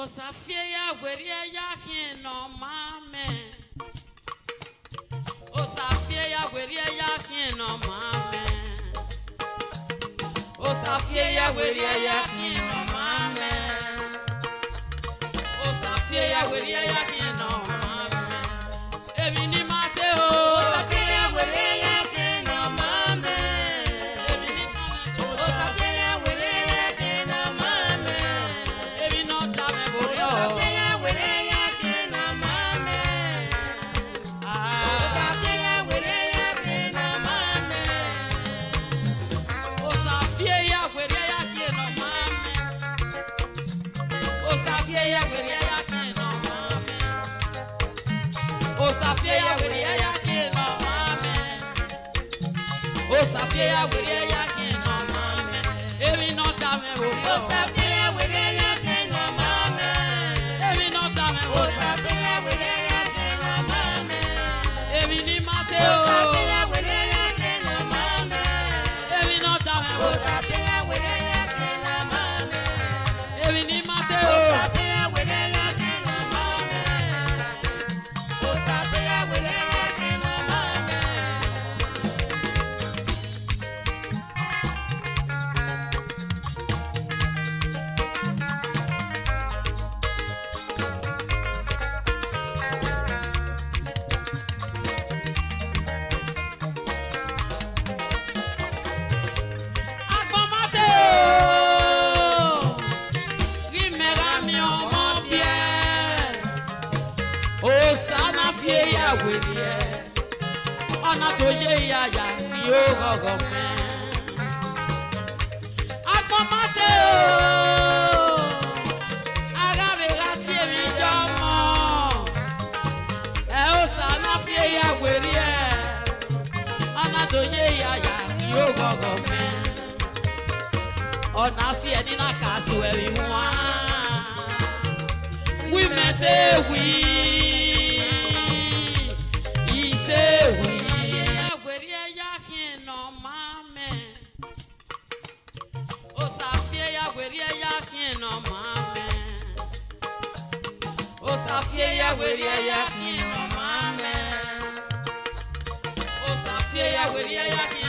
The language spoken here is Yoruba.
Osafia weria yakin no mame. Osafia weria yakin no mame. Osafia weria yakin no mame. Osafia weria yakin no mame. Ebini Mateo. Osafia weria yakin no mame. Ebini Osafia weria yakin no mame. Ebino dame boyo. Osafia weria yakin no mame. Osafia weria yakin no mame. Osafia weria yakin no mame. Osafia weria yakin no mame. Osafia weria yakin no mame. Osafia weria yakin no mame. Evi no dame boyo. Osafia weria yakin no mame. Evi no dame boyo. Osafia weria yakin no mame. Evi ni Mateo. Osafia weria yakin no mame. Evi no dame boyo. Osafia weria yakin no mame. Evi ni Mateo. Osafia weria yakin no mame. Osafia weria yakin no mame. Agbo Mateo, rimera mi ọmọ bien. Osana fie ya werie, ọ̀nà tó yé yàyà ni ó gọ̀gọ̀ fẹ́. Agbo Mateo, arábìnrin tí èmi jọ mọ̀, Osana fie ya werie, ọ̀nà tó yé yàyà ni ó gọ̀gọ̀ fẹ́. Ọ̀nà sí ẹni náà kà á sọ ẹ̀rí wá. We met a we. Ite we. Weria yakin no mame. Osafia weria yakin no mame. Osafia weria yakin no mame. Osafia weria yakin